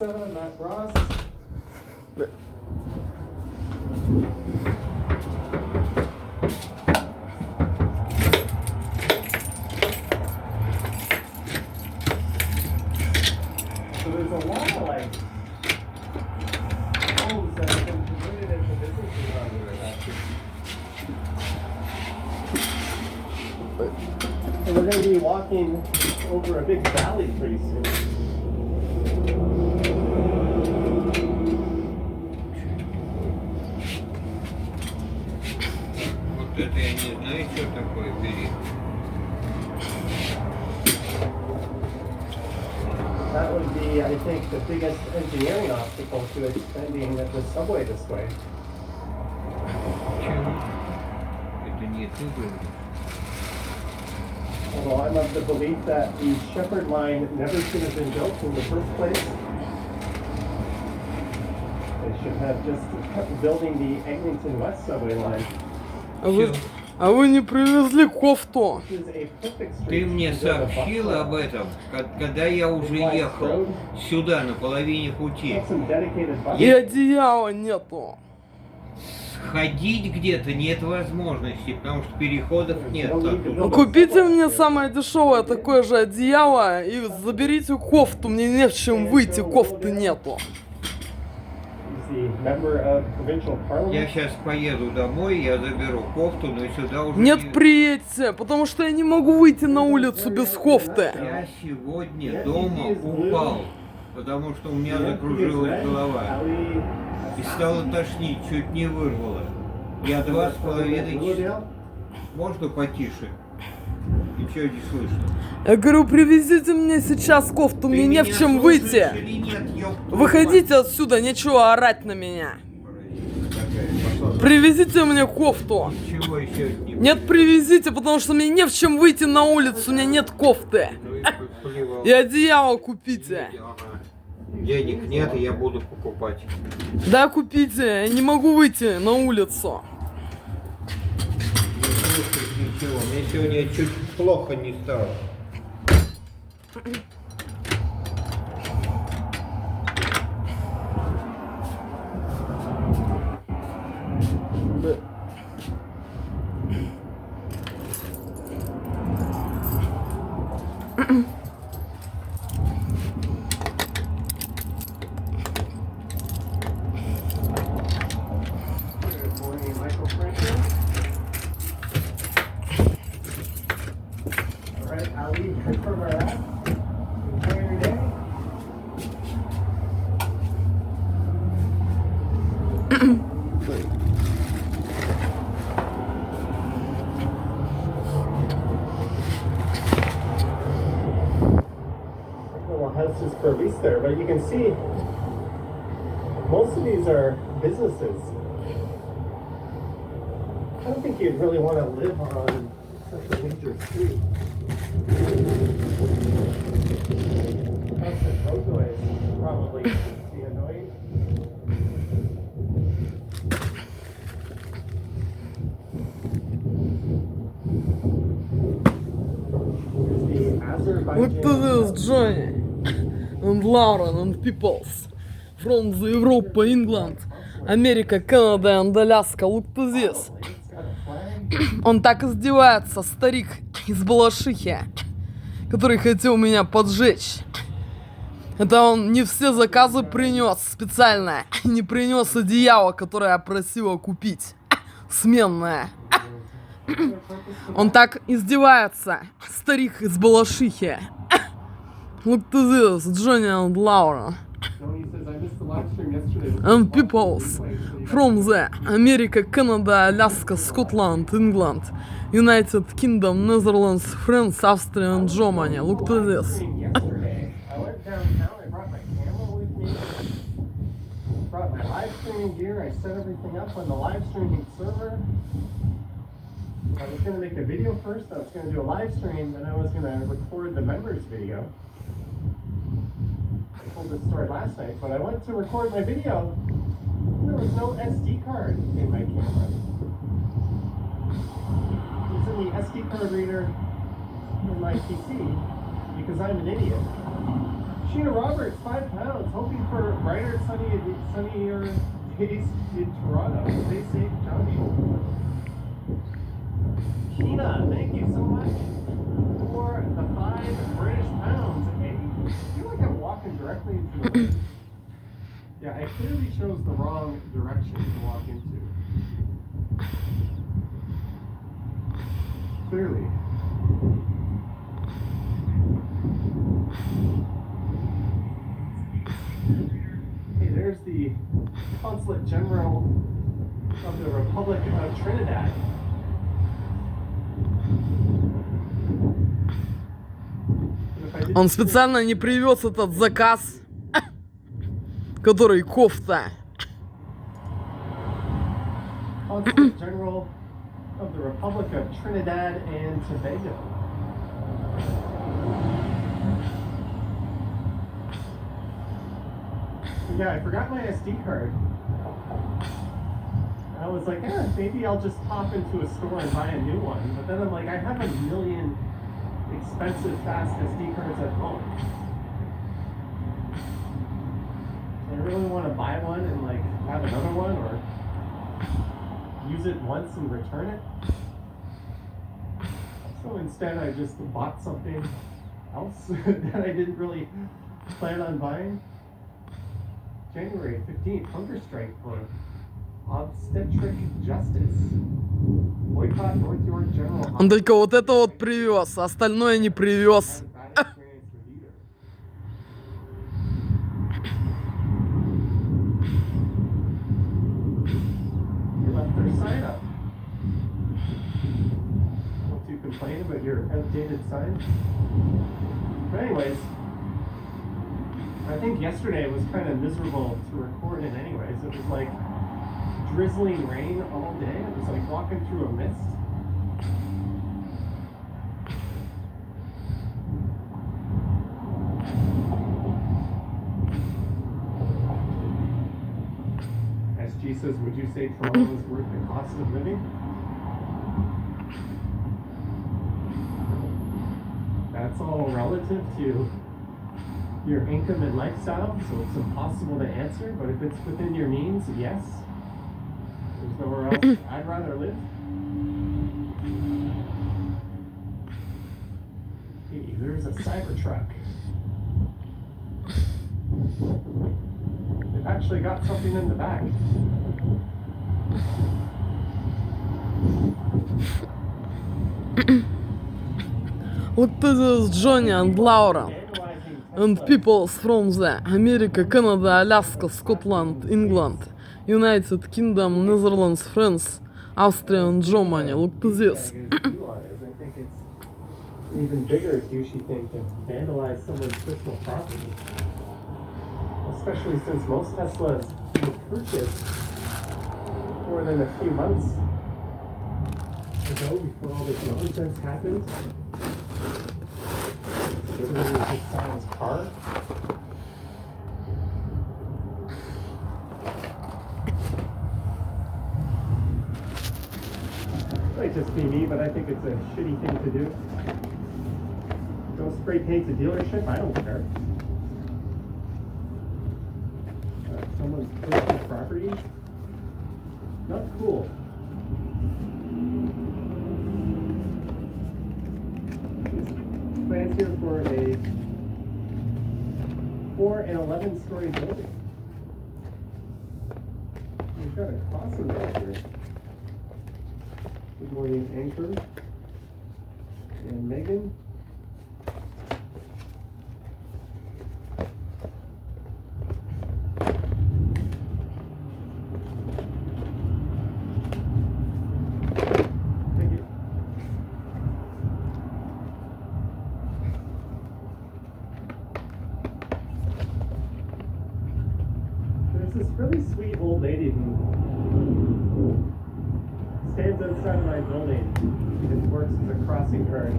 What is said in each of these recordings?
Matt Ross. So there's a lot of like homes that have been converted into businesses on here. And we're going to be walking over a big valley pretty soon. Вот это я не знаю, что такое перед. That would be, I think, the biggest engineering obstacle to extending the subway this way. Это нет, не думаю. Although I'm of the belief that the Shepherd line never should have been built in the first place. They should have just kept building the Eglinton West subway line. А вы не привезли кофту? This is a perfect Ты street мне to build a bus сообщила line. об этом, когда я уже ехал сюда, на половине пути. Have some dedicated buses. И одеяла нету. Ходить где-то нет возможности, потому что переходов нет оттуда. Купите мне самое дешевое такое же одеяло и заберите кофту. Мне не в чем выйти, кофты нету. He's the member of provincial Я parliament. сейчас поеду домой, я заберу кофту, но сюда уже Нет, приедьте, потому что я не могу выйти на улицу без кофты. Я сегодня дома упал, потому что у меня закружилась голова. И стало тошнить, чуть не вырвало. Я 2,5 часа. Можно потише? Ничего не слышно. Я говорю, привезите мне сейчас кофту, мне не в чем выйти. Выходите отсюда, нечего орать на меня. Привезите мне кофту. Чего еще не Нет, привезите, потому что мне не в чем выйти на улицу, у меня нет кофты. И одеяло купите. Денег нет, и я буду покупать. Да, купите, я не могу выйти на улицу. Не слушай ничего, мне сегодня чуть плохо не стало. Good morning, Michael Franklin. All right, Ali, confirm our app. Enjoy your day. Little houses for lease there, but you can see most of these are businesses. I don't think you'd really want to live on such a major street. Constant road noise probably be annoying. Here's the Look to Azerbaijan. this, Johnny. And Lauren and peoples. From the Europe, England, America, Canada and Alaska. Look to this. Он так издевается, старик из Балашихи, который хотел меня поджечь. Это он не все заказы принес специально, не принес одеяло, которое я просила купить, сменное. Он так издевается, старик из Балашихи. Look to this, Johnny and Laura. He says, I missed the live stream yesterday. And peoples from the America, Canada, Alaska, Scotland, England, United Kingdom, Netherlands, France, Austria and Germany. Look to this. Yesterday, I went downtown, I brought my camera with me, brought my live streaming gear, I set everything up on the live streaming server. I was going to make a video first, I was going to do a live stream, then I was going to record the members video. I told this story last night, but I went to record my video, and there was no SD card in my camera. It's in the SD card reader in my PC, because I'm an idiot. Sheena Roberts, 5 pounds, hoping for brighter, sunnier days in Toronto. Stay safe, Johnny. Sheena, thank you so much for the 5 British pounds. Hey, I feel like I'm walking directly into the Yeah, I clearly chose the wrong direction to walk into. Clearly. Hey, there's the Consulate General of the Republic of Trinidad. Он специально не привез этот заказ, который кофта. Consulate General of the Republic of Trinidad and Tobago. Yeah, I forgot my SD card. I was like, maybe I'll just pop into a store and buy a new one. But then I'm like, I have a million expensive fast SD cards at home. Do I really want to buy one and like have another one, or use it once and return it? So instead I just bought something else that I didn't really plan on buying. January 15th, hunger strike for obstetric justice. Boycott North York General. Он только вот это вот привез, остальное не привез. Sign up. Don't you complain about your outdated sign? But anyways, I think yesterday was kind of miserable to record in anyways. It was like drizzling rain all day. It was like walking through a mist. SG says, would you say Toronto is worth the cost of living? That's all relative to your income and lifestyle, so it's impossible to answer, but if it's within your means, yes. There's nowhere else I'd rather live. Hey, there's a Cybertruck. They've actually got something in the back. Look at this, Johnny and Laura. And people from the America, Canada, Alaska, Scotland, England, United Kingdom, Netherlands, France, Austria and Germany. Look at this. I think it's even bigger douchey thing to vandalize someone's personal property. Especially since most Teslas were purchased more than a few months ago, before all this nonsense happened. Everybody just saw his car. It might just be me, but I think it's a shitty thing to do. Don't spray paint the dealership, I don't care. Someone's personal property? Not cool. Plans here for a 4 and 11-story building. We've got a crossing right here. Good morning, Anchor and Megan. This really sweet old lady who stands outside of my building and works as a crossing guard.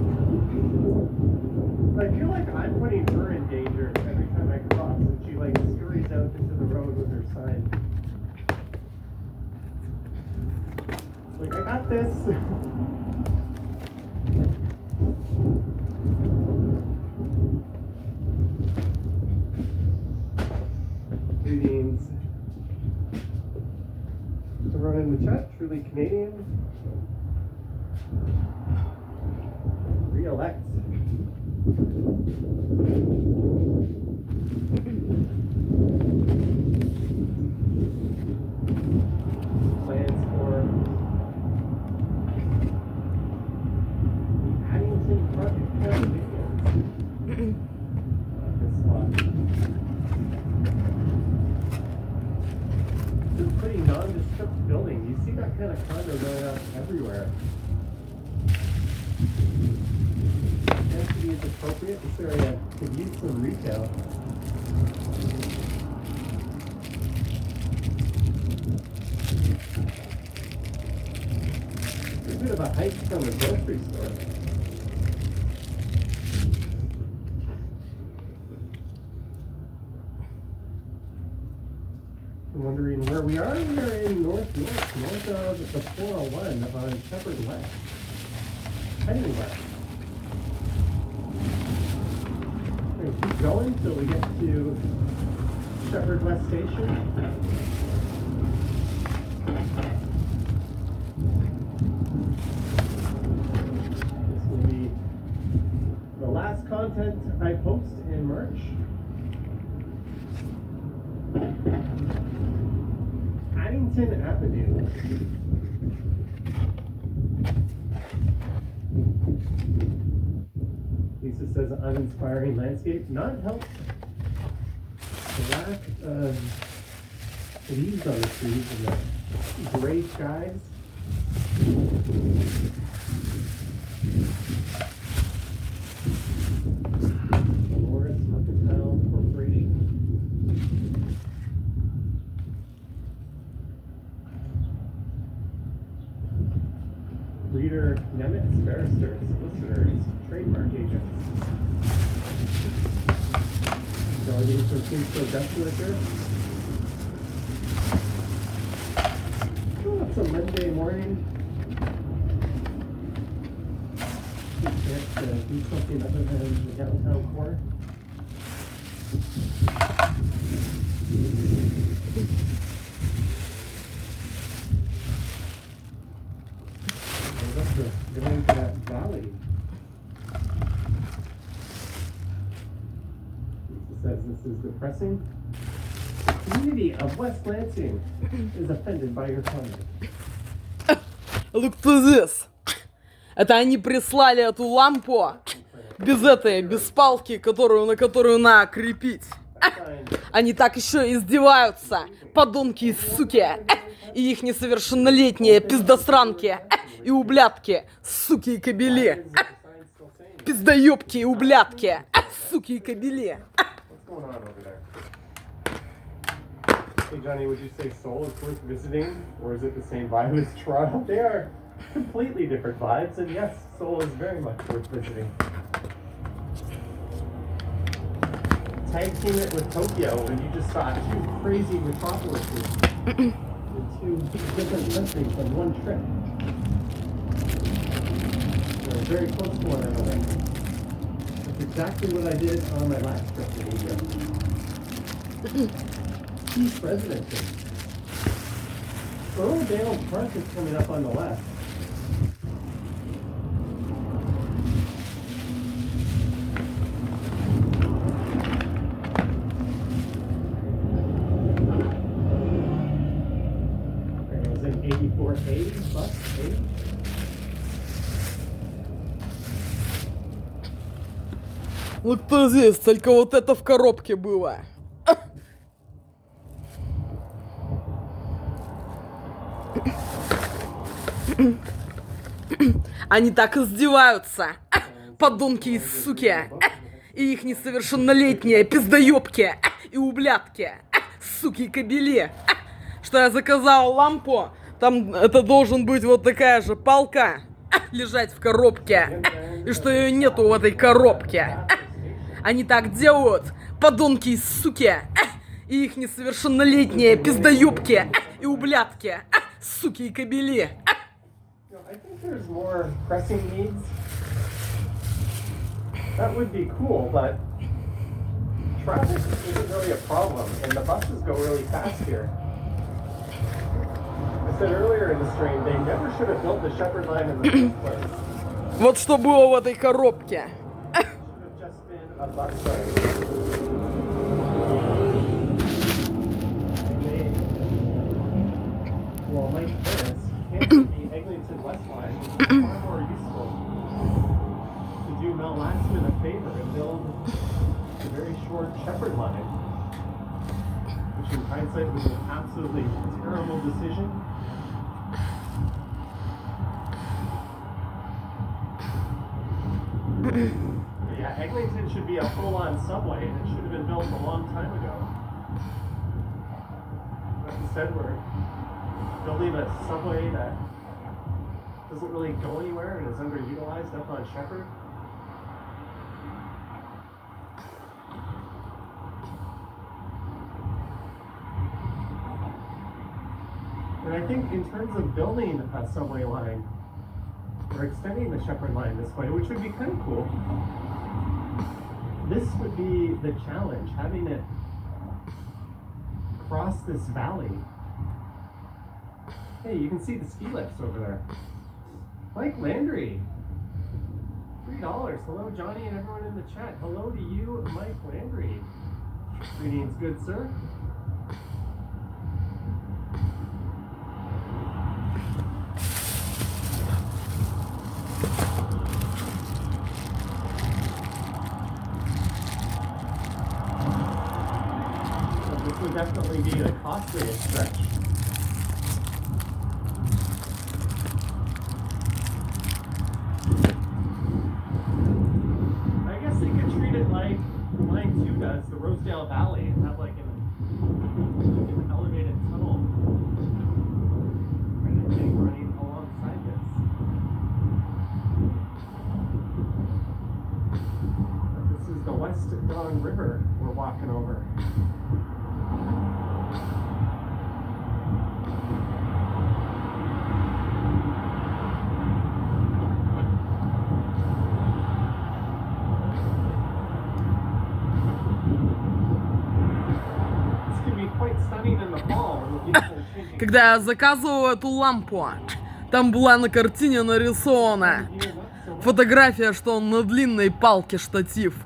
I feel like I'm putting her in danger every time I cross, and she like scurries out into the road with her sign. Like, I got this. Greetings. Everyone in the chat, truly Canadian. Re-elect. Plans for the Addington Project Condominiums. This lot. It's a pretty nondescript building. You see that kind of condo going up everywhere. Density is appropriate. This area could use some retail. It's a bit of a hike from a grocery store. I'm wondering where we are. We are in north of the 401 on Shepherd West. Heading west. We're going to keep going until we get to Shepherd West Station. This will be the last content I post in March. Addington Avenue. Lisa says uninspiring landscape. Not helped. The lack of leaves on the trees and the gray skies. Dolores Mercantile Corporation. Reader Nemitz, barristers, solicitors, trademark agents. Delegating from Kingsville Desolate here. Oh, it's a Monday morning. Can't do something other than the downtown core. Going into that valley. Lisa says this is depressing. The community of West Lansing is offended by your comment. Look to this. Это они прислали эту лампу без этой, без палки, на которую надо крепить. Они так еще издеваются, подонки и суки, и их несовершеннолетние пиздосранки и ублядки, суки и кобели, пиздаёбки и ублядки, суки и кобели. Hey Johnny, would you say Seoul is worth visiting, or is it the same vibe as Toronto? They are completely different vibes, and yes, Seoul is very much worth visiting. Tag team it with Tokyo, and you just saw two crazy metropolises in two different countries on one trip. They're very close to one another. That's exactly what I did on my last trip to Asia. Peace Residency. Earl Dale Park is coming up on the left. It was in 84A, bus 8. Вот то здесь, только вот это в коробке было. Они так издеваются, подонки и суки, и их несовершеннолетние пиздаёбки и ублядки, суки и кобели, что я заказал лампу, там это должен быть вот такая же палка лежать в коробке, и что ее нету в этой коробке. Они так делают, подонки и суки, и их несовершеннолетние пиздаёбки и ублядки, суки и кобели. I think there's more pressing needs. That would be cool, but traffic isn't really a problem, and the buses go really fast here. I said earlier in the stream, they never should have built the Shepherd line in the first place. Вот что было в этой коробке. It should have just been a bus lane. Well, like this, can't the Eglinton West line is far more useful to do Mel Lastman a favor and build a very short Shepherd line, which in hindsight was an absolutely terrible decision. Yeah, Eglinton should be a full-on subway, and it should have been built a long time ago. But instead, we're building a subway that doesn't really go anywhere and is underutilized up on Shepherd. And I think in terms of building a subway line, or extending the Shepherd line this way, which would be kind of cool, this would be the challenge, having it cross this valley. Hey, you can see the ski lifts over there. Mike Landry, $3. Hello, Johnny, and everyone in the chat. Hello to you, Mike Landry. Greetings, good sir. So this would definitely be the costliest stretch. Like Line 2 does, the Rosedale Valley, and have like an elevated tunnel kind of thing running alongside this. But this is the West Don River we're walking over. Когда я заказывал эту лампу, там была на картине нарисована фотография, что он на длинной палке штатив.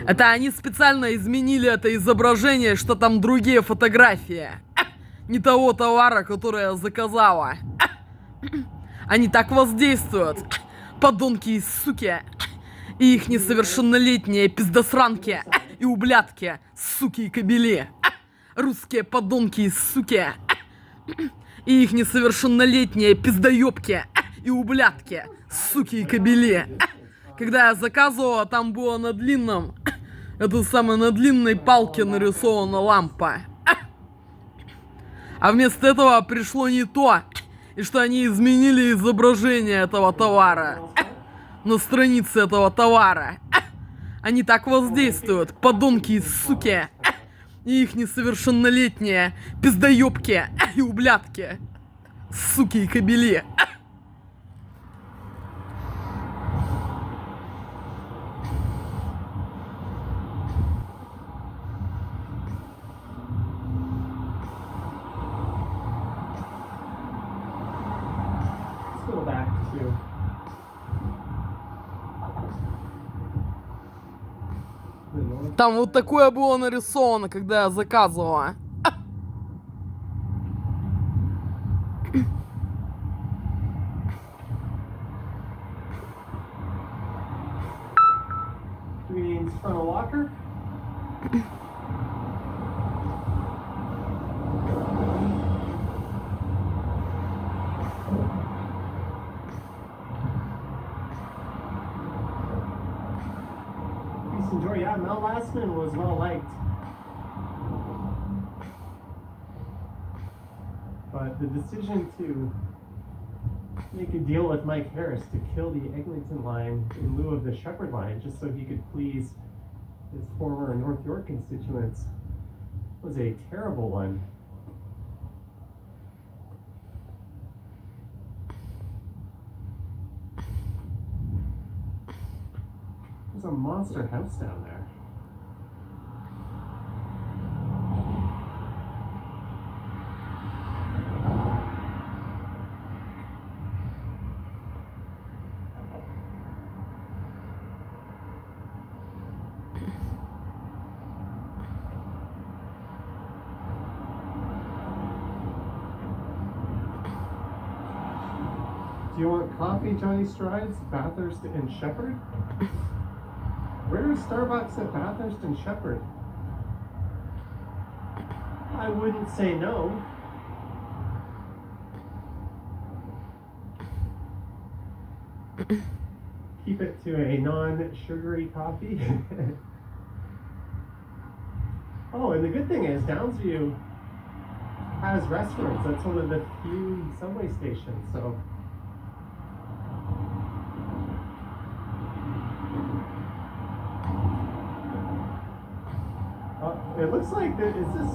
Это они специально изменили это изображение, что там другие фотографии. Не того товара, который я заказала. Они так воздействуют. Подонки и суки. И их несовершеннолетние пиздосранки и ублядки, суки и кобели. Русские подонки и суки. И их несовершеннолетние пиздоёбки и ублядки, суки и кобели. Когда я заказывала, там было на длинном, это самое, на длинной палке нарисована лампа. А вместо этого пришло не то, и что они изменили изображение этого товара на странице этого товара. Они так воздействуют, подонки и суки. И их несовершеннолетние пиздоёбки и ублядки, суки и кобели. Там вот такое было нарисовано, когда я заказывала. Yeah, Mel Lastman was well liked. But the decision to make a deal with Mike Harris to kill the Eglinton line in lieu of the Shepherd line, just so he could please his former North York constituents, was a terrible one. It's a monster house down there. Do you want coffee, Johnny Strides, Bathurst, and Shepherd? Where is Starbucks at Bathurst and Shepherd? I wouldn't say no. Keep it to a non-sugary coffee. Oh, and the good thing is Downsview has restaurants. That's one of the few subway stations, so. It looks like is this?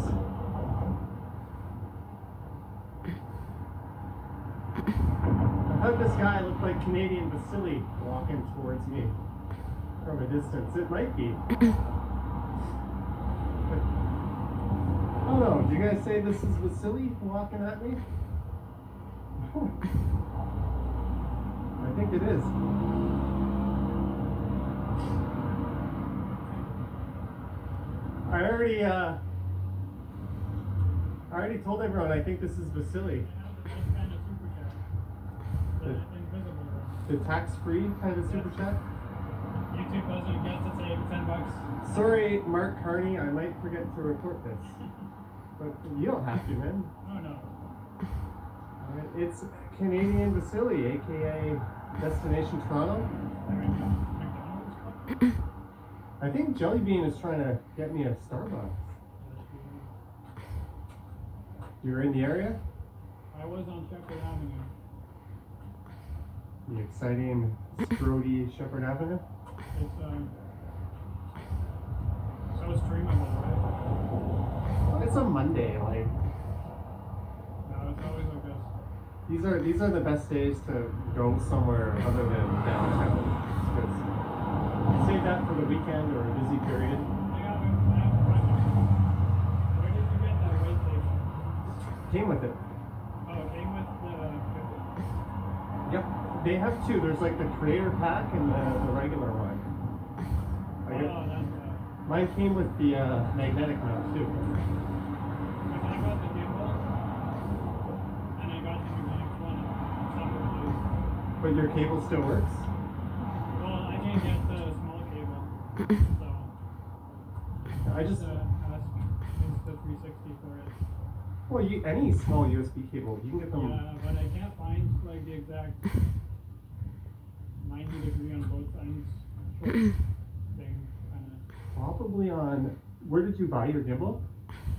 I thought this guy looked like Canadian Vasily walking towards me from a distance. It might be. Oh no! Do you guys say this is Vasily walking at me? I think it is. I already told everyone I think this is Vasily. The tax-free kind of super chat. YouTube doesn't get to say $10. Sorry, Mark Carney, I might forget to report this, but you don't have to, man. Oh no. It's Canadian Vasily, aka Destination Toronto. I think Jellybean is trying to get me a Starbucks. You're in the area? I was on Shepherd Avenue. The exciting Strody Shepherd Avenue? It's so streamable, right? It's a Monday, like. No, it's always like this. These are the best days to go somewhere other than downtown. Because you save that for the weekend or a busy period. I got a question. Where did you get that weight station? Came with it. Oh, it came with the. Yep. They have two. There's like the creator pack and the regular one. Oh, that's right. Mine came with the magnetic mount too. Like I got the gimbal, and I got the magnetic one. Separately. But your cable still works? Well, I can't get the small cable, so. I just. It's the 360 for it. Well, any small USB cable, you can get them. Yeah, but I can't find like the exact 90-degree on both ends thing, kind of. Probably on. Where did you buy your gimbal?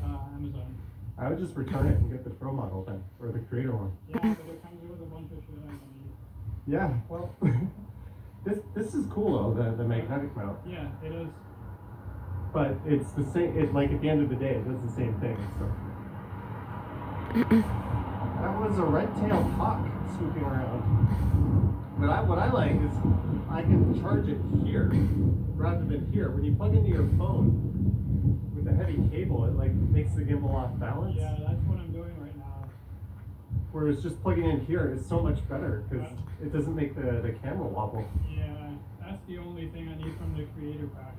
Amazon. I would just return it and get the pro model then, or the creator one. Yeah, but it comes with a bunch of shit I don't need. Yeah, well, this is cool though, the magnetic mount. Yeah, it is. But it's the same. It like at the end of the day, it does the same thing. So. That was a red-tailed hawk swooping around. But what I like is I can charge it here rather than here. When you plug into your phone with a heavy cable, it like makes the gimbal off balance. Yeah, that's what I'm doing right now. Whereas just plugging in here is so much better because it doesn't make the camera wobble. Yeah, that's the only thing I need from the creator pack.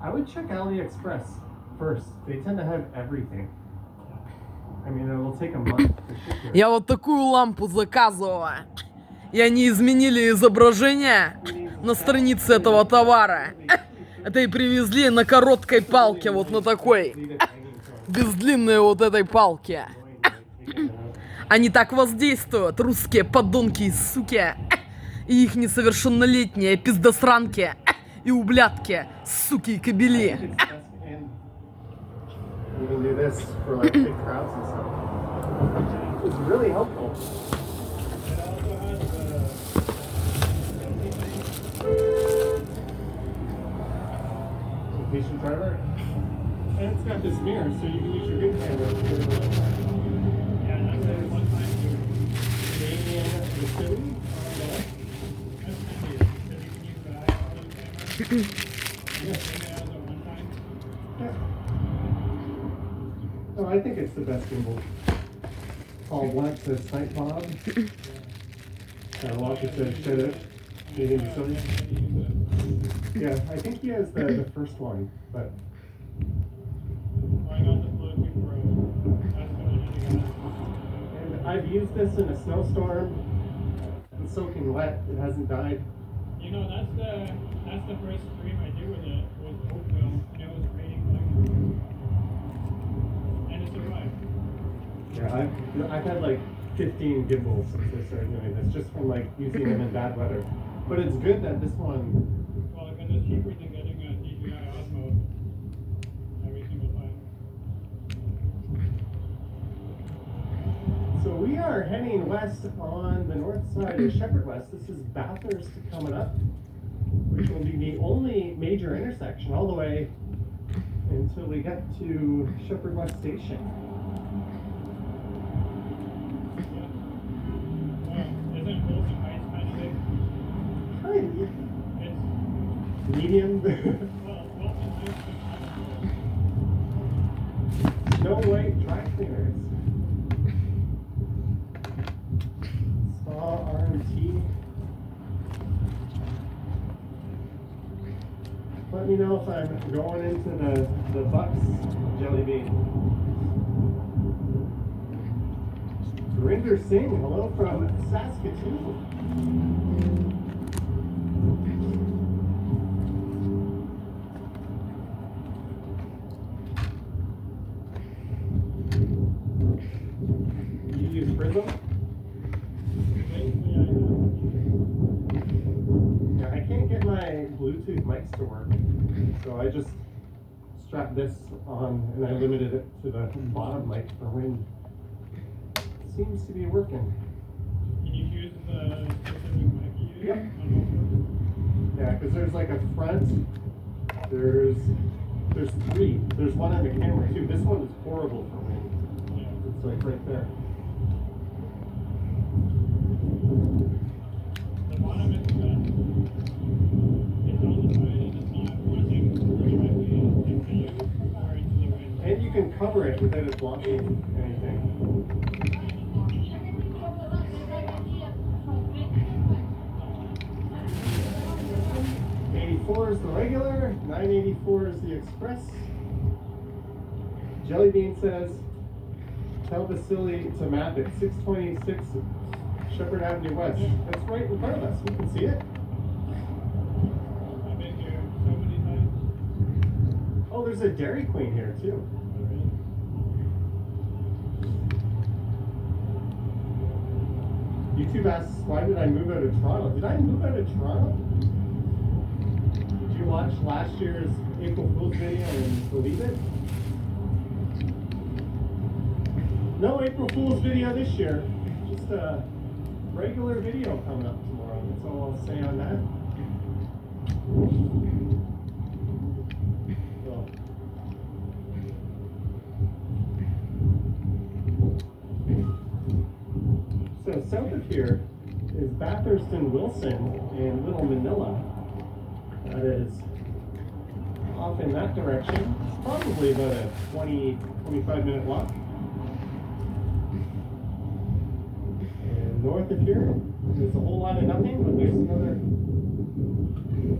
I would check AliExpress first. They tend to have everything. I mean, it will take a month to ship here. Я вот такую лампу заказывала. И они изменили изображение на странице этого товара. Это и привезли на короткой палке, вот на такой. Без длинной вот этой палки. Они так воздействуют, русские подонки и суки. И их несовершеннолетние пиздосранки. И ублядки, суки и кобели. You can do this for like big crowds and stuff. It's really helpful. Patient driver. And it's got this mirror, so you can use your good camera. Yeah, that's it. One time. Canadian Vasily. That's handy, because you can use that. Oh, I think it's the best gimbal. Paul Blunt says Snipe Bob. Walker says shut up. Yeah, I think he has the first one, but. I got the Bluetooth Pro. That's what I need to get. And I've used this in a snowstorm. It's soaking wet. It hasn't died. You know, that's the first stream I did with it was Oakville, and it was raining like, and it survived. Yeah, I've had like 15 gimbals since I started doing this, just from like using them in bad weather. But it's good that this one. Well, because it's cheaper than getting a DJI Osmo every single time. So we are heading west on the north side of Shepherd West. This is Bathurst coming up, which will be the only major intersection all the way until we get to Shepherd West Station. Isn't Wilson Heights kind of big? Kind It's, of medium. well, Wilson Heights is Snow White dry cleaners. Spa RMT. Let me know if I'm going into the Bucks Jelly Bean. Gurinder Singh, hello from Saskatoon. You use Prism? Yeah, I can't get my Bluetooth mics to work, so I just strapped this on and I limited it to the bottom mic for wind. Seems to be working. Can you choose the specific mic you use? Yep. On both? Yeah, because there's like a front, there's three. There's one on the camera too. This one is horrible for wind. Yeah. It's like right there. The bottom is the best. It's on the side and it's not pushing directly into you or into the wind. And you can cover it without it blocking anything. 84 is the regular, 984 is the express. Jelly Bean says, tell Vasily to map it, 626 Shepherd Avenue West. That's right in front of us, we can see it. I've been here so many times. Oh, there's a Dairy Queen here too. YouTube asks, why did I move out of Toronto? Did I move out of Toronto? Did you watch last year's April Fool's video and believe it? No April Fool's video this year. Just a regular video coming up tomorrow. That's all I'll say on that. So south of here is Bathurst and Wilson and Little Manila. That is off in that direction. It's probably about a 20-25 minute walk. And north of here, there's a whole lot of nothing, but there's another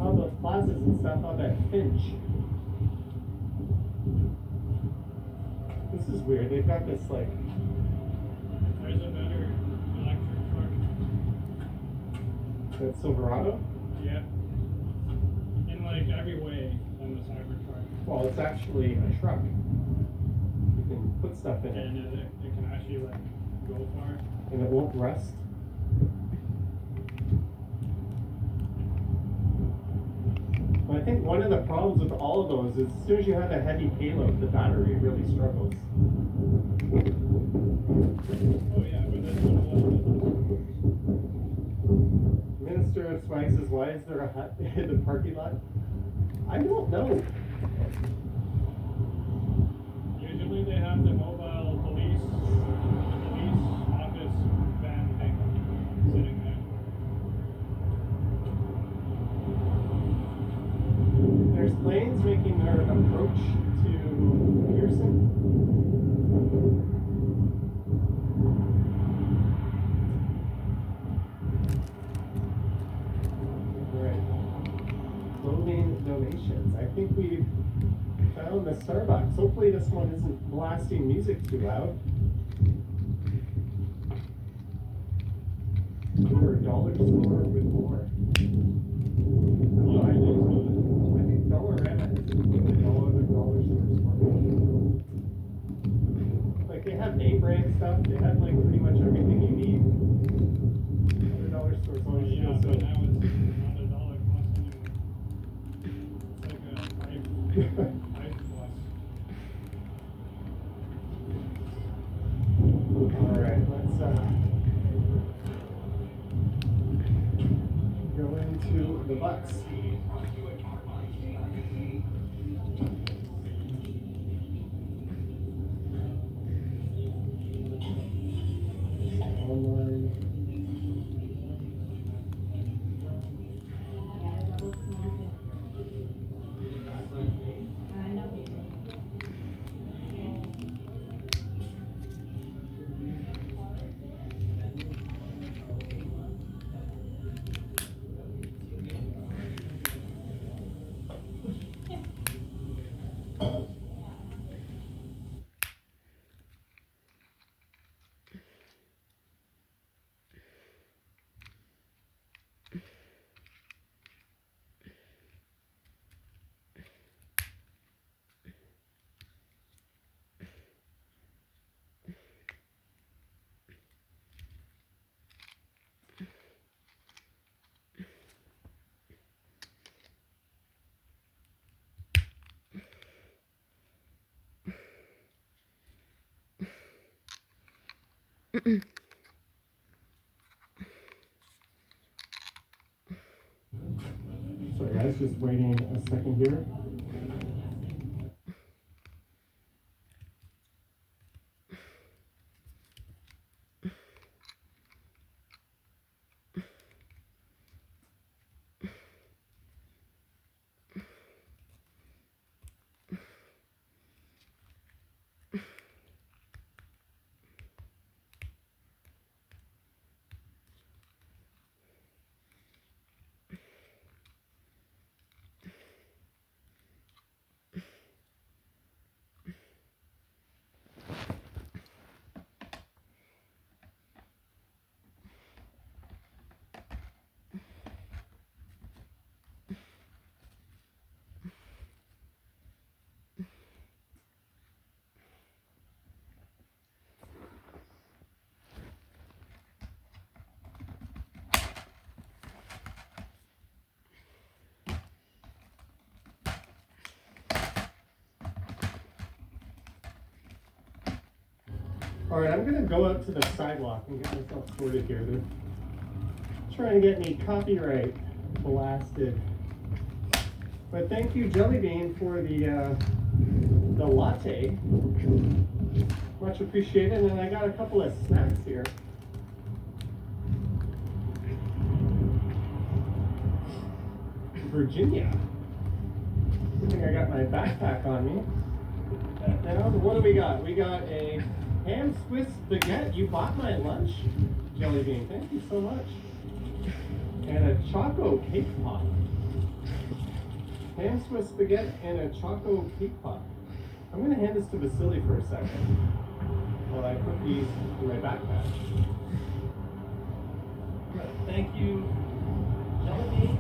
hub of plazas and stuff out at Finch. This is weird. They've got this like. There's a better electric truck. That Silverado? Yeah. In like every way than the Cybertruck. Well, it's actually a truck. You can put stuff in it, And it can actually like go far. and it won't rust. But I think one of the problems with all of those is as soon as you have a heavy payload, the battery really struggles. Oh yeah, but that's not a lot. Minister of Swag says, why is there a hut in the parking lot? I don't know. Usually they have the mobile police office van thing sitting there. in the Starbucks. Hopefully this one isn't blasting music too loud. Or a dollar store with more. Oh, I think Dollarama is all other dollar stores for me. Like they have name brand stuff. They have like pretty much everything you need. Other dollar stores always Yeah, feel so. but now it's not $1 cost anyway. It's like a five plus. All right, let's go into the Bucks. Online. Sorry guys, just waiting a second here. All right, I'm gonna go out to the sidewalk and get myself sorted here. They're trying to get me copyright blasted. But thank you, Jelly Bean, for the latte. Much appreciated. And I got a couple of snacks here. Virginia. I think I got my backpack on me. Now, what do we got? We got a ham Swiss baguette. You bought my lunch, Jelly Bean. Thank you so much. And a Choco cake pop. Ham Swiss baguette and a Choco cake pop. I'm going to hand this to Vasily for a second while I put these in my backpack. Thank you, Jelly Bean.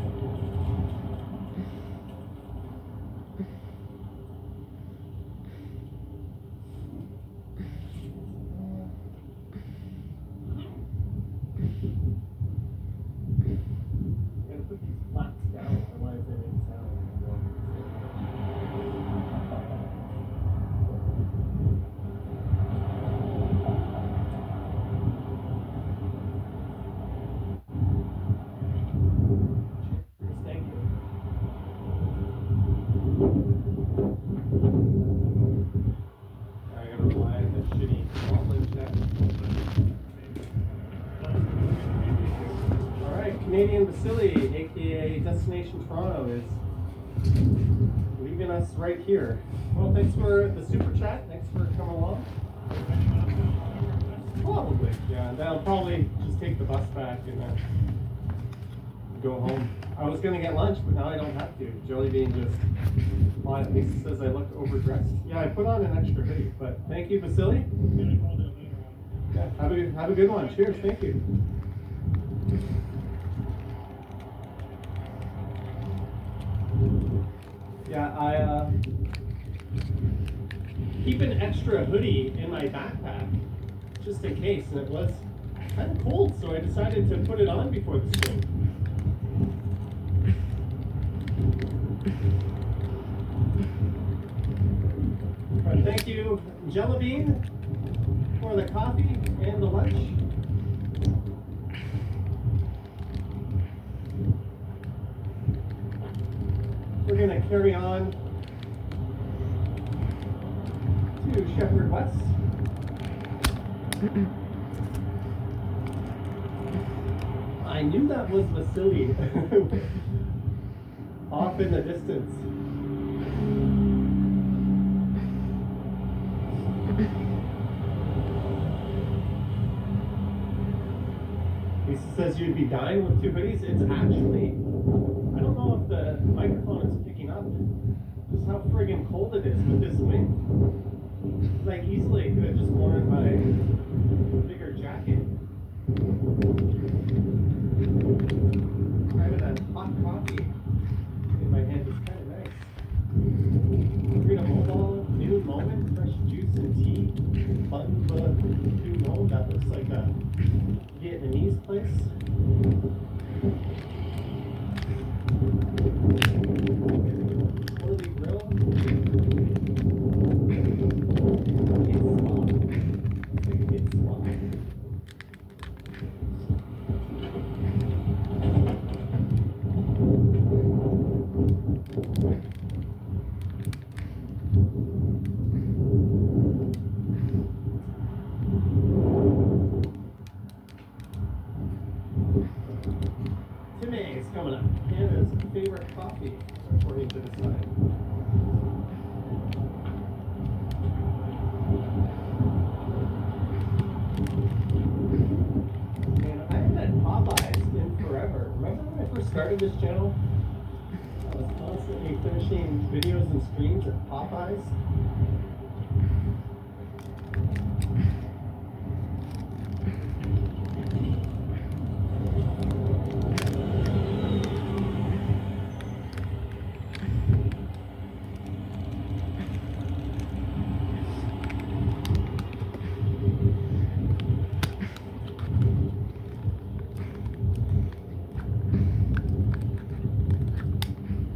Canadian Vasily, aka Destination Toronto, is leaving us right here. Well, thanks for the super chat. Thanks for coming along. Probably, yeah. Then I'll probably just take the bus back and go home. I was gonna get lunch, but now I don't have to. Jelly Bean just quietly says I look overdressed. Yeah, I put on an extra hoodie, but thank you, Vasily. Gonna call that later on. Yeah, have a good one. Cheers. Thank you. Yeah, I keep an extra hoodie in my backpack just in case, and it was kind of cold, so I decided to put it on before the swim. But thank you, Jelly Bean, for the coffee and the lunch. We're going to carry on to Shepherd West. I knew that was Vasily off in the distance. He says you'd be dying with two hoodies. It's actually, I don't know if the microphone is picking up just how friggin' cold it is with this wind. Like easily could have just worn my bigger jacket. Having a hot coffee in my hand is kind of nice. Freedom Mobile, new moment, fresh juice and tea. Bun new moment, that looks like a Vietnamese place. Orly Grill. It's swap. Timmy is coming up. Canada's favorite coffee, according to the sign. And I haven't had Popeyes in forever. Remember when I first started this channel? I was constantly finishing videos and streams at Popeyes.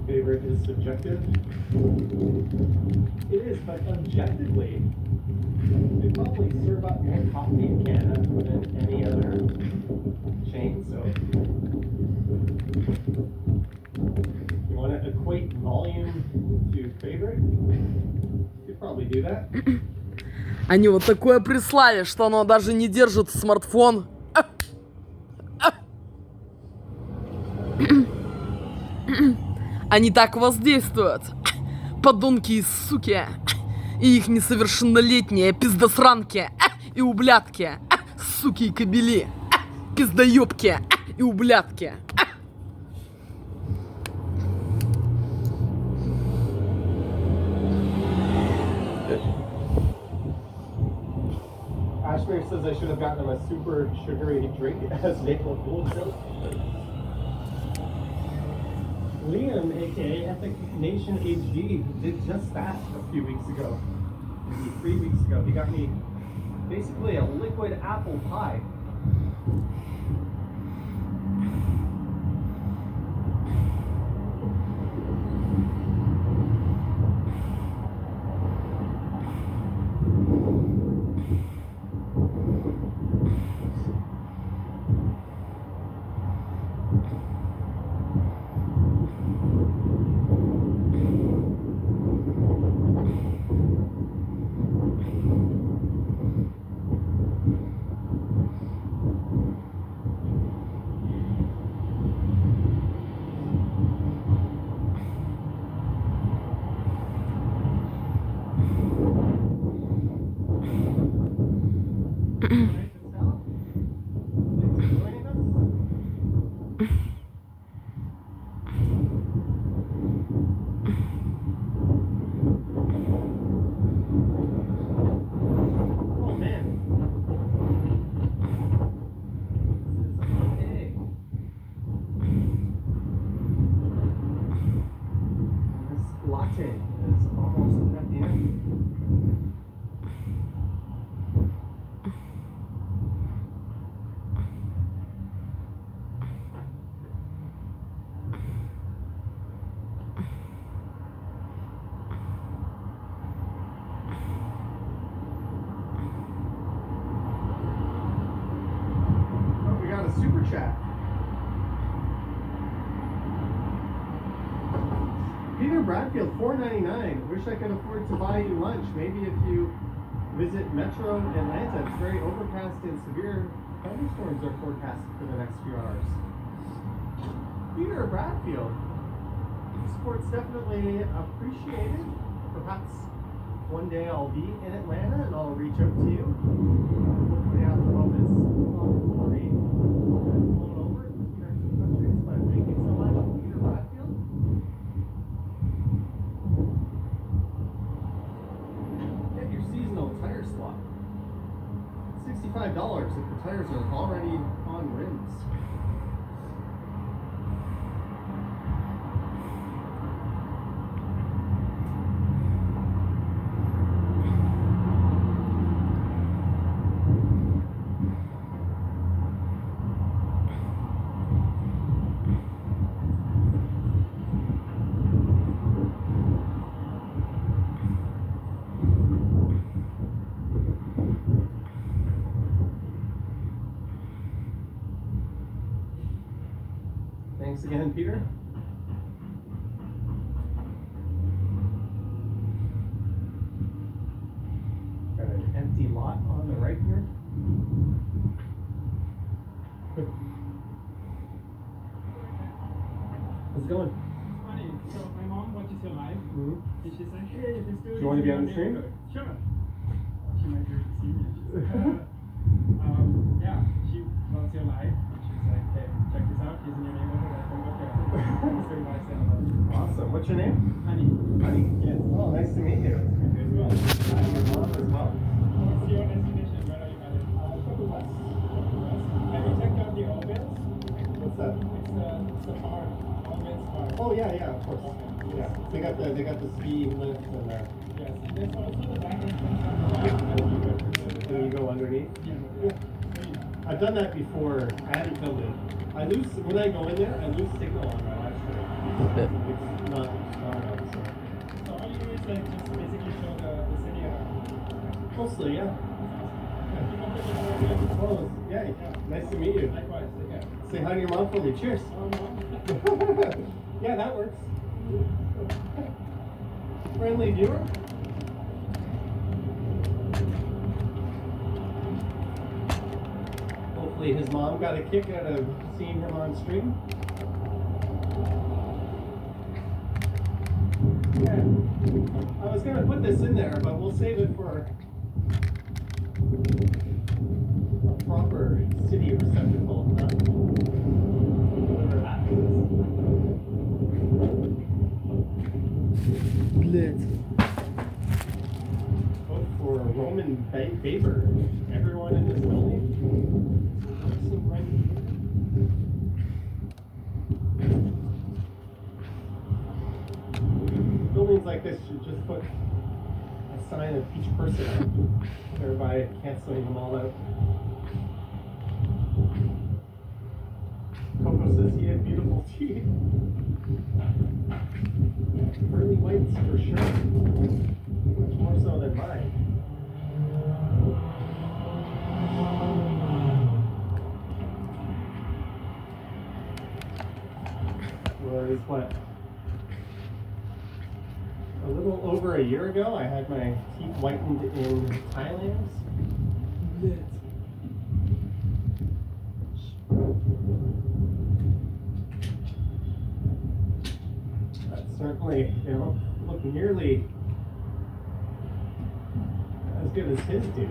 Favorite is subjective. It is, but objectively, they probably serve up more coffee in Canada than any other chain. So, you want to equate volume to favorite? You could probably do that. Они вот такое прислали, что оно даже не держит смартфон. Они так воздействуют. Подонки и суки. И их несовершеннолетние пиздосранки. И ублядки. Суки и кобели. Пиздаёбки. И ублядки. Ashmere says I should have gotten him a super sugary drink as maple gold joke. Liam, aka Epic Nation HD, did just that a few weeks ago. Maybe 3 weeks ago. He got me basically a liquid apple pie. Peter Bradfield, $4.99. Wish I could afford to buy you lunch. Maybe if you visit Metro Atlanta, it's very overcast and severe thunderstorms are forecasted for the next few hours. Peter Bradfield. Sports definitely appreciated. Perhaps one day I'll be in Atlanta and I'll reach out to you. Hopefully after all this rain has blown over between our two countries. But thank you so much, Peter Bradfield. Get your seasonal tire swap. $65 if the tires are already on rims. Thanks again, Peter. Got an empty lot on the right here. How's it going? Funny. So my mom watches your live, and she's like, "Hey, this dude." Do you want to be on the stream? Sure. She might be able to see me. She's like, yeah, she loves your live. And she's like, "Hey, check this out. He's in your neighborhood. I can look at it." So I said, Awesome. What's your name? "Honey, Honey. yes, Oh, nice to meet you. you as well. I'm your mom as well. What's your destination? Where are you headed?" Portugal. Have you checked out the Orville's? What's that? It's the bar. Orville's bar. Oh yeah, yeah, of course. Yeah, they got the ski lift and Yes. There's also the back entrance. then you go underneath. Yeah. I've done that before. I haven't filmed it. I lose when I go in there. I lose signal on my live stream. It's not strong enough. So all you do is like just basically show the city around. So mostly, yeah. Keep up with the Orville. Oh, yeah. Nice to meet you. Likewise. Yeah. Say hi to your mom for me. Cheers. Oh no. Yeah, that works. Friendly viewer. Hopefully his mom got a kick out of seeing him on stream. Yeah. I was going to put this in there, but we'll save it for a proper city receptacle. Whatever happens. Блять. Vote for Roman Baber. Everyone in this building. Buildings like this should just put a sign of each person out, thereby canceling them all out. Coco says he had beautiful teeth. Pearly whites for sure. Much more so than mine. Was what? A little over a year ago, I had my teeth whitened in Thailand. That's certainly, look nearly as good as his do.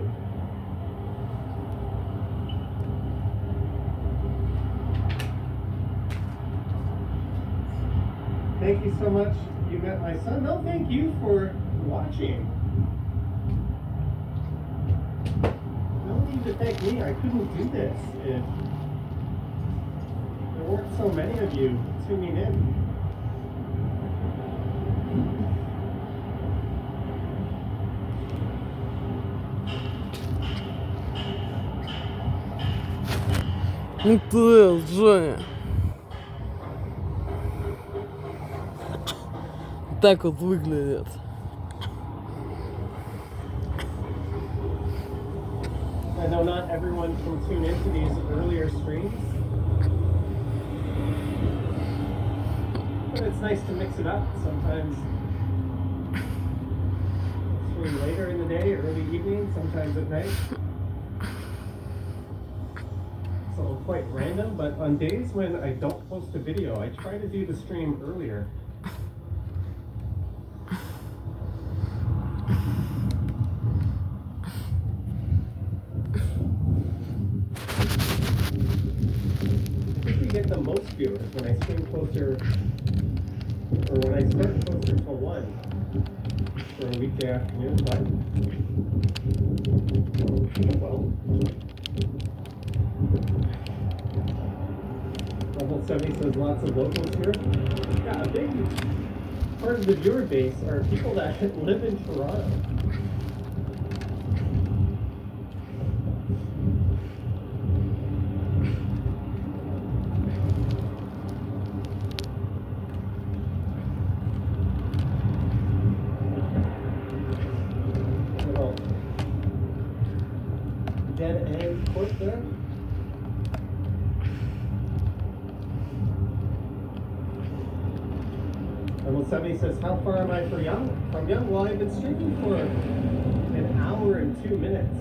Thank you so much. You met my son. No, thank you for watching. No need to thank me. I couldn't do this if there weren't so many of you tuning in. МТС, Женя. Так вот выглядит. I know not everyone can tune into these earlier streams. But it's nice to mix it up. Sometimes stream later in the day, early evening, sometimes at night. So quite random, but on days when I don't post a video, I try to do the stream earlier. Get the most viewers when I stream closer, or when I start closer to 1 for a weekday afternoon, but well, Level 70 says lots of locals here. Yeah, a big part of the viewer base are people that live in Toronto. Dead end court there. Level 70 says, how far am I from young? Well, I've been streaming for an hour and 2 minutes.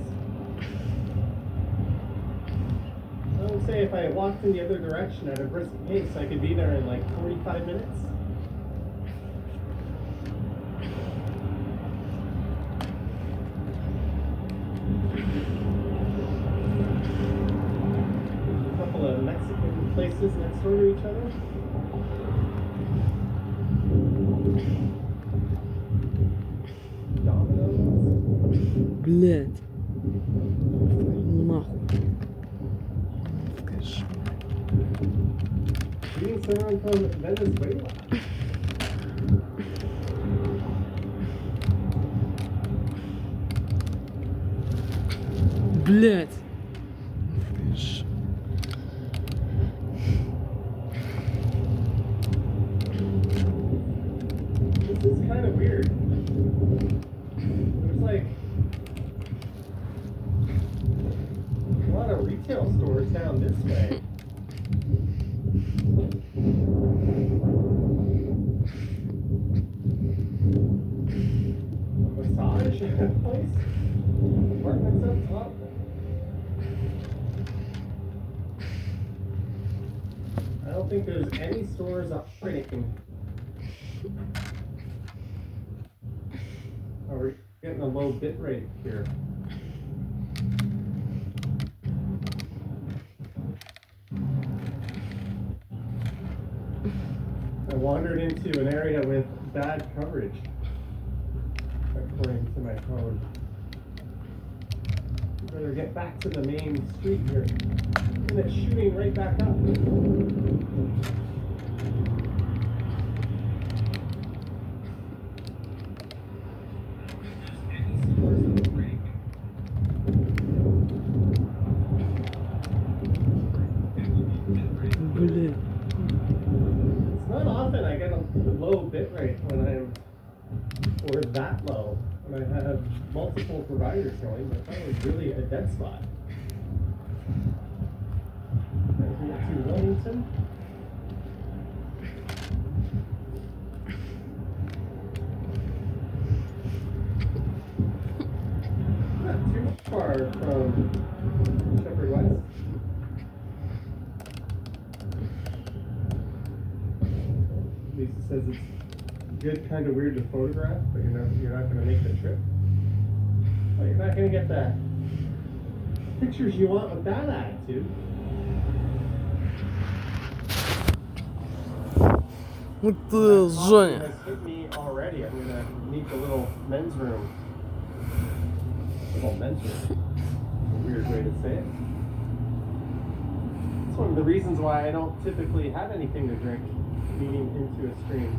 I would say if I walked in the other direction at a brisk pace, I could be there in like 45 minutes. Mexican places next door to each other. Domino's. Блять. Нахуй. Скажи. Meeting someone from Venezuela. Блять. This is kind of weird. There's like a lot of retail stores down this way. A massage place? Apartments up top? I don't think there's any stores operating. Oh, we're getting a low bit rate here. I wandered into an area with bad coverage, according to my phone. Better get back to the main street here. And it's shooting right back up. It's not often I get a low bit rate when I'm, or that low, when I have multiple providers going, but that was really a dead spot. To Wilmington. Not too far from Shepherd West. Lisa says it's good, kind of weird to photograph, but you're not going to make the trip. Well, you're not going to get the pictures you want with that attitude. Это Женя. Has hit me already. I'm going to need the little men's room. Little men's room. A weird way to say it. It's one of the reasons why I don't typically have anything to drink leading into a stream.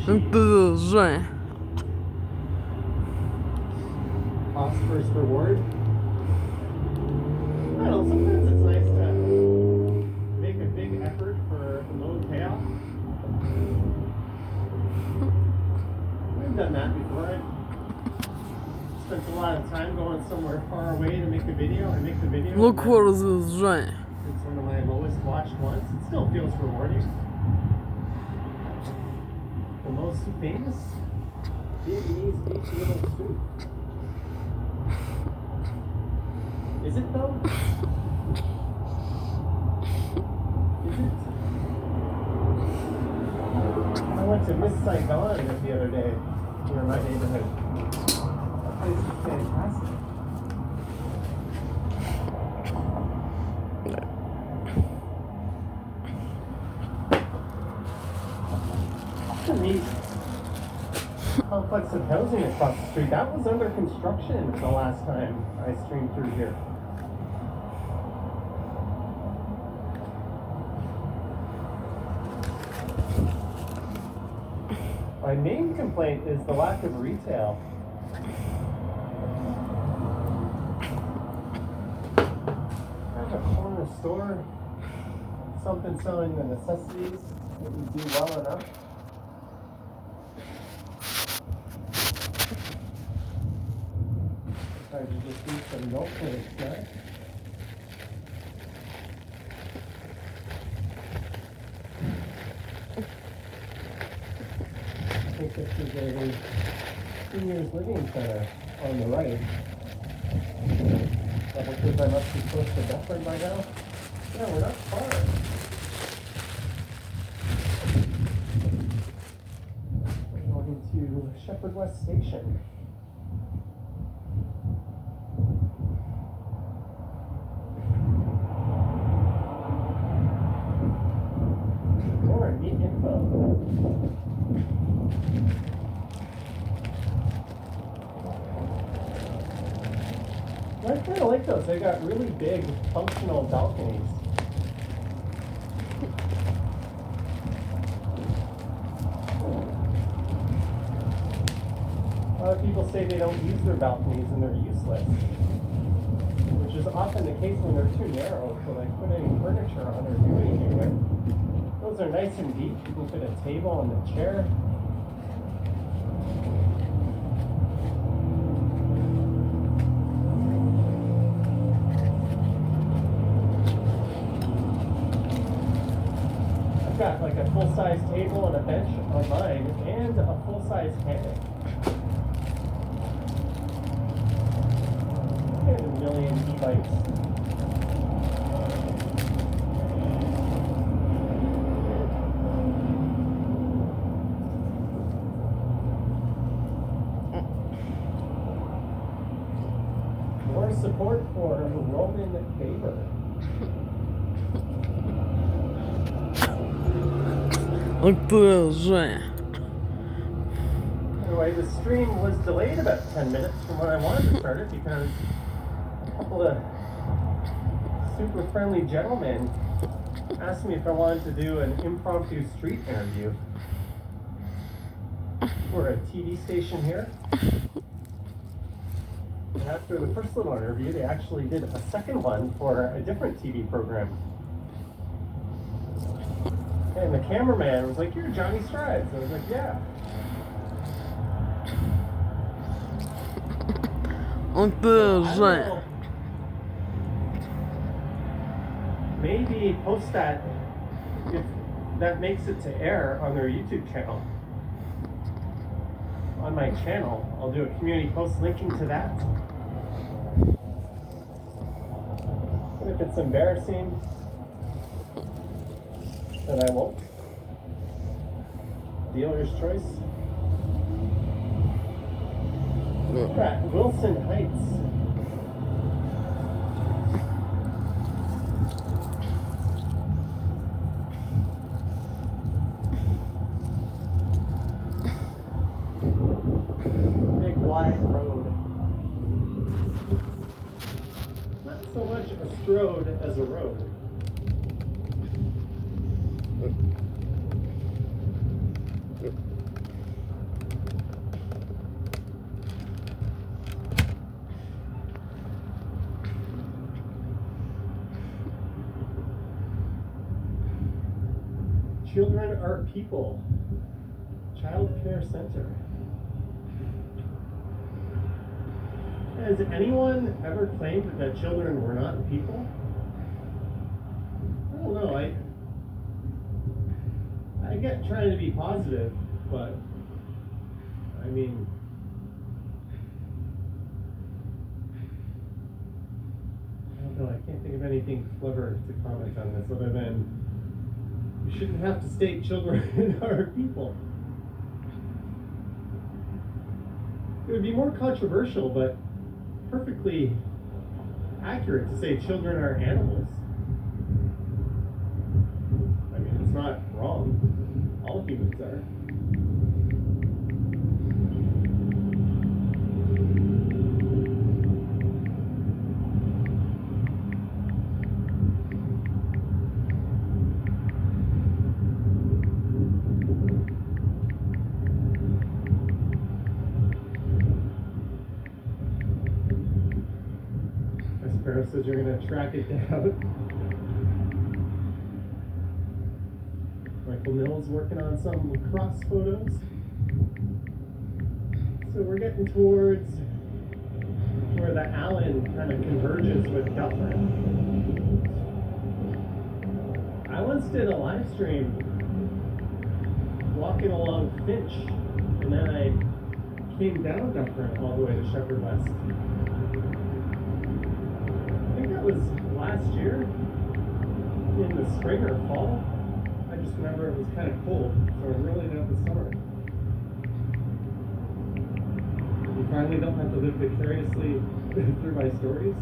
Это Женя. Possible first reward. I don't know, sometimes it's nice to make a big effort for a low payoff. I've done that before. I spent a lot of time going somewhere far away to make a video. I make the video. Look what is this giant. It's one of my lowest watched ones. It still feels rewarding. The most famous Vietnamese beach noodle soup. Is it though? Is it? I went to Miss Saigon the other day near my neighborhood. That place is fantastic. It's a neat complex of housing across the street. That was under construction the last time I streamed through here. My main complaint is the lack of retail. I have a corner store, something selling the necessities that we do well enough. I could just eat some milk and a snack. I think this is a seniors living center on the right. Double because I must be close to Bedford by now. Yeah, we're not far. We're going to Shepherd West Station. More neat info. I kind of like those. They got really big, functional balconies. A lot of people say they don't use their balconies and they're useless, which is often the case when they're too narrow to like put any furniture on or do anything with. Those are nice and deep. You can fit a table and a chair. Got like a full-size table and a bench on mine and a full-size hammock. And a million e-bikes. More support for Roman Faber. Look at this giant. Anyway, the stream was delayed about 10 minutes from when I wanted to start it because a couple of super friendly gentlemen asked me if I wanted to do an impromptu street interview for a TV station here. And after the first little interview, they actually did a second one for a different TV program. And the cameraman was like, "You're Johnny Strides." I was like, "Yeah." Look at this giant. Maybe post that if that makes it to air on their YouTube channel. On my channel, I'll do a community post linking to that. And if it's embarrassing, then I won't. Dealer's choice. Look at Wilson Heights. Big wide road. Not so much a strode as a road. Children are people. Child care center. Has anyone ever claimed that children were not people? I don't know. I get trying to be positive, but I mean, I don't know. I can't think of anything clever to comment on this other than you shouldn't have to state children are people. It would be more controversial, but perfectly accurate to say children are animals. I mean, it's not wrong. All humans are. Sparrow says you're going to track it down. Michael Mills working on some lacrosse photos. So we're getting towards where the Allen kind of converges with Dufferin. I once did a live stream walking along Finch, and then I came down Dufferin all the way to Shepherd West. That was last year in the spring or fall. I just remember it was kind of cold, so I'm really not the summer. You finally don't have to live vicariously through my stories.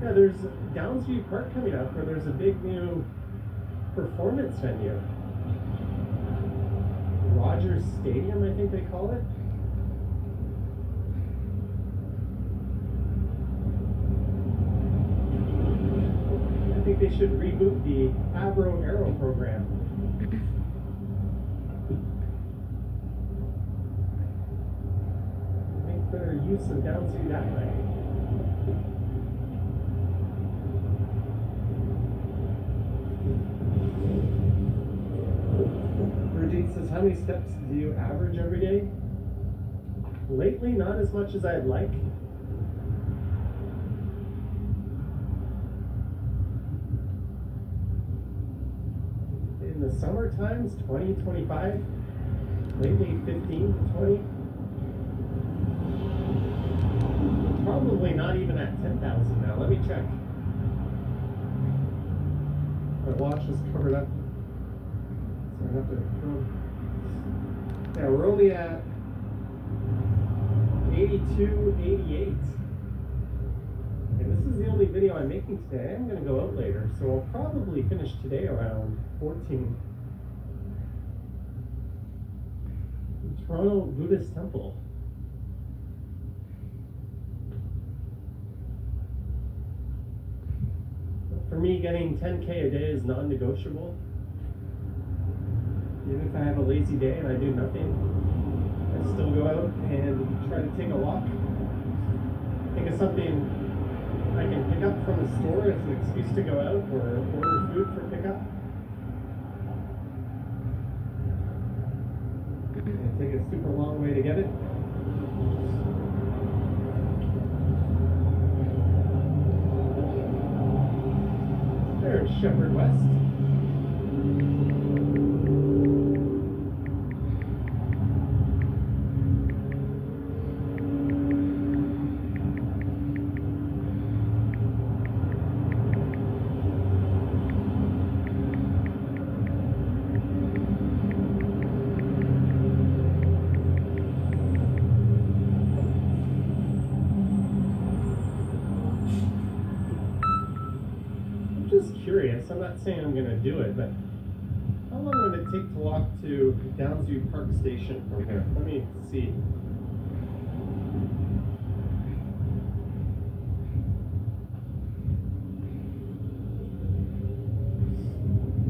Yeah, there's Downsview Park coming up where there's a big new performance venue. Rogers Stadium, I think they call it. I think they should reboot the Avro Aero program. Make better use of Downsview that way. Brigitte says, how many steps do you average every day? Lately, not as much as I'd like. In the summer times, 20, 25. Lately, 15 to 20. Probably not even at 10,000 now. Let me check. My watch is covered up. So I have to go. Yeah, we're only at 82, 88. And this is the only video I'm making today. I'm going to go out later, so I'll probably finish today around 14. The Toronto Buddhist Temple. For me, getting 10K a day is non-negotiable. Even if I have a lazy day and I do nothing, I still go out and try to take a walk. Think of something I can pick up from the store as an excuse to go out or order food for pickup. And take a super long way to get it. There's Shepherd West. I'm not saying I'm going to do it, but how long would it take to walk to Downsview Park Station from here? Let me see.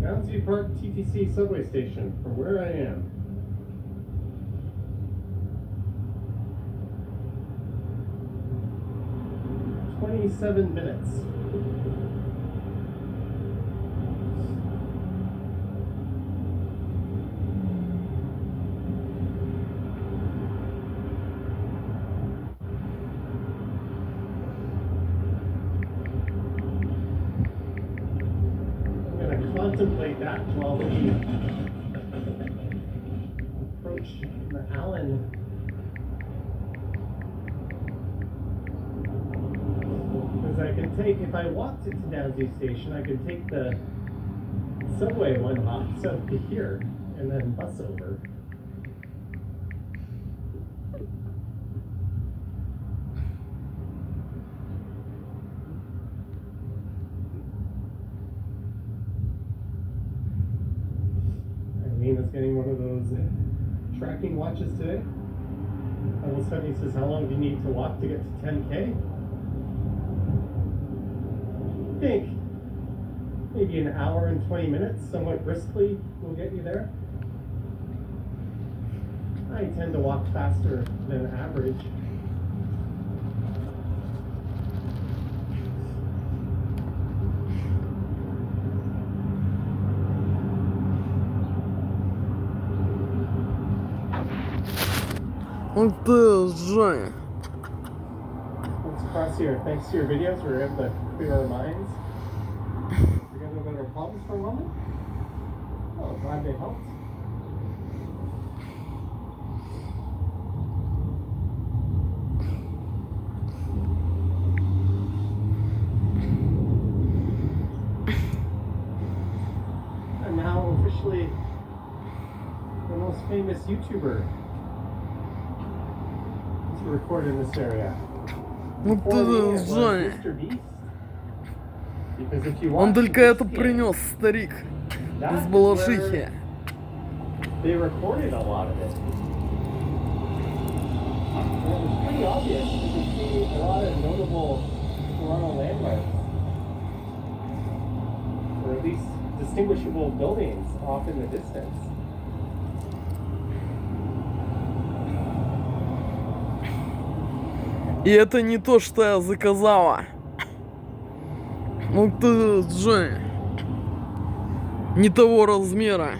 Downsview Park TTC subway station from where I am. "27 minutes. contemplate that while we approach the Allen. Because I can take, if I walked it to Downsview Station, I could take the subway one hop south to here and then bus over. Is getting one of those tracking watches today. All of a sudden he says, how long do you need to walk to get to 10K? I think maybe an hour and 20 minutes, somewhat briskly, will get you there. I tend to walk faster than average. Ух ты, Женя. Let's cross here. Thanks to your videos, we were able to clear our minds. Forget about our problems for a moment. Oh, glad they helped. I'm now officially the most famous YouTuber to record in this area. Ну Before ты, me, it was Женя. Mr. Beast. Because if you Он watch только this это kid, принес, старик. that Без is балашихи. where they recorded a lot of it. And it was pretty obvious. You could see a lot of notable Toronto landmarks. Or at least distinguishable buildings off in the distance. И это не то, что я заказала. Ну ты, Женя. Не того размера.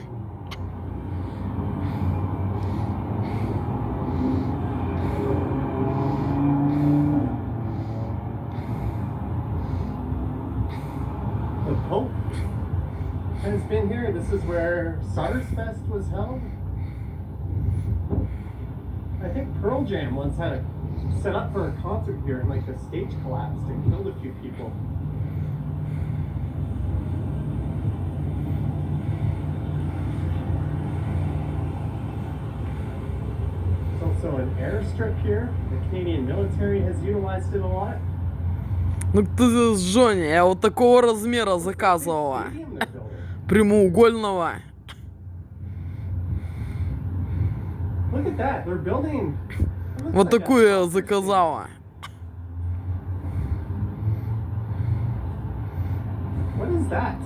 The Pope has been here. This is where Fest was held. I think Pearl Jam once had a set up for a concert here and like the stage collapsed and killed a few people. There's also an airstrip here. The Canadian military has utilized it a lot. Ну ты, Женя, я вот такого размера заказывала. Stadium they're building. Прямоугольного. Look at that. They're building. it looks Вот like a такую я soccer заказала. stadium. What is that?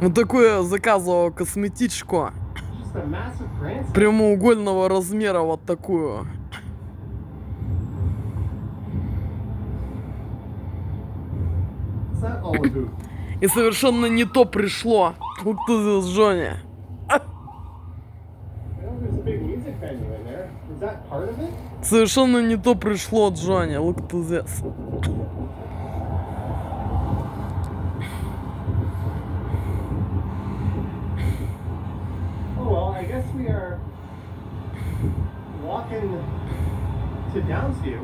Вот такую я заказывала косметичку. Just a massive grandstand. Прямоугольного размера, вот такую. Is that all of who? И совершенно не то пришло. Вот ты, Женя. I know there's a big music venue in there. Is that part of it? Совершенно не то пришло, Джонни. Look to this. Oh well, I guess we are walking to Downsview.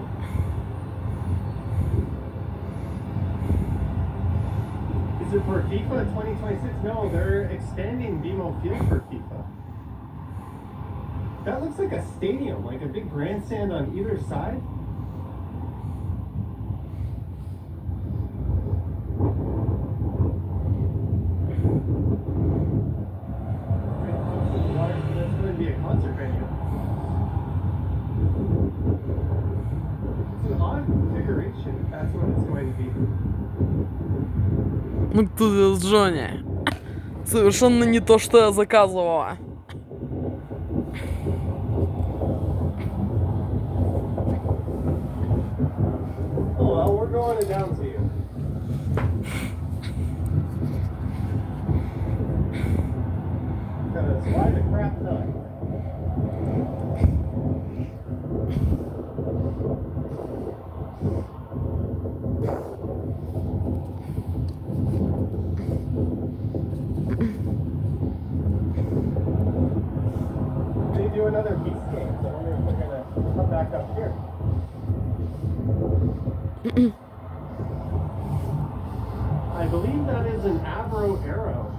Is it for FIFA 2026? No, they're extending BMO Field for FIFA. That looks like a stadium, like a big grandstand on either side. That's going to be a concert venue. It's an odd configuration, if that's what it's going to be. Ну ты, Джонни. Совершенно не то, что я заказывала. Oh well, we're going to Downsview. Gotta slide the crap nut. I believe that is an Avro Arrow,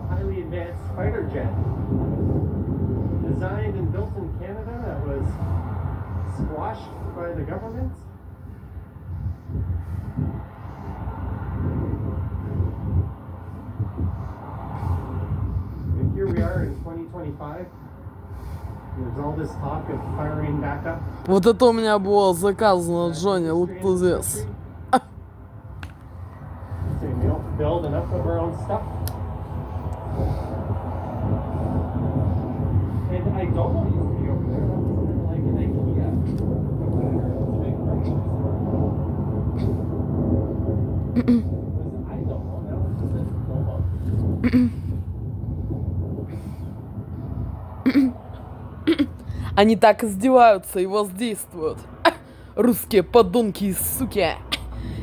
a highly advanced fighter jet. Designed and built in Canada that was squashed by the government. And here we are in 2025. There's all this talk of firing back up. Вот это у меня было заказано, Джонни, look to this. So we don't build enough of our own stuff. And I don't want you to be over there. That's like an IKEA. I don't know. That was just a diploma. Они так издеваются и воздействуют. Русские подонки и суки.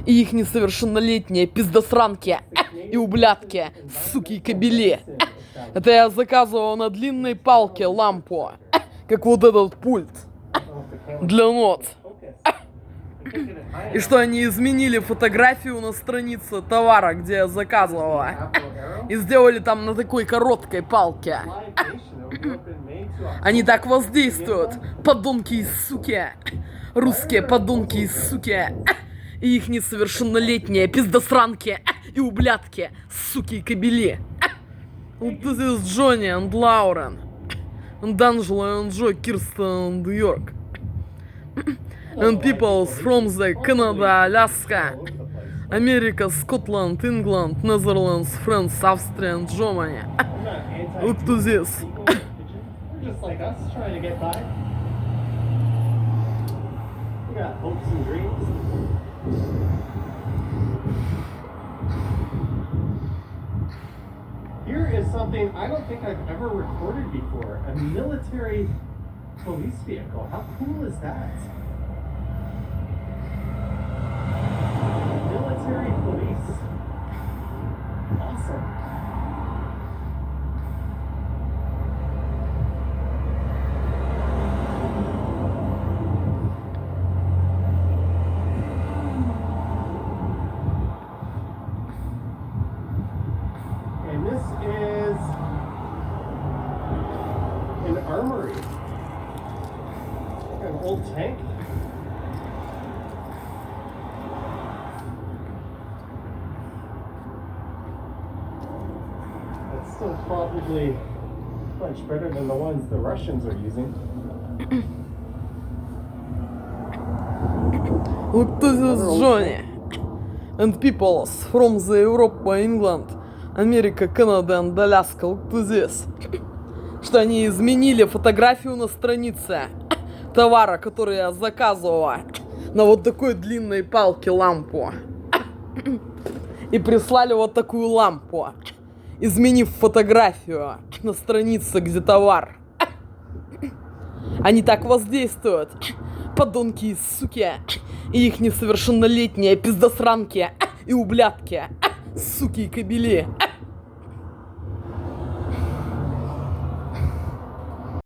И их несовершеннолетние пиздосранки. И ублядки, суки и кобели. Это я заказывал на длинной палке лампу. Как вот этот пульт. Для нот. И что они изменили фотографию на странице товара, где я заказывала. И сделали там на такой короткой палке. Они так воздействуют. Подонки и суки. Русские подонки и суки. И их несовершеннолетние пиздосранки. И ублядки, суки и кобели. Вот this is Johnny and Lauren. And Angela and Joe, Kirsten and York. And people from the Canada, Alaska, America, Scotland, England, Netherlands, France, Austria and Germany. Look to this. They're just like us trying to get by. We got hopes and dreams. Here is something I don't think I've ever recorded before. A military police vehicle. How cool is that? Military police. Awesome. And this is an armory. Like an old tank. That's still probably much better than the ones the Russians are using. Look to this, Johnny. And peoples from the Europe, England, Америка, Канада and Аляска. Look to this. Что они изменили фотографию на странице товара, который я заказывала, на вот такой длинной палке лампу. И прислали вот такую лампу, изменив фотографию на странице, где товар. Они так воздействуют. Подонки и суки. И их несовершеннолетние пиздосранки. И ублядки. Суки и кобели.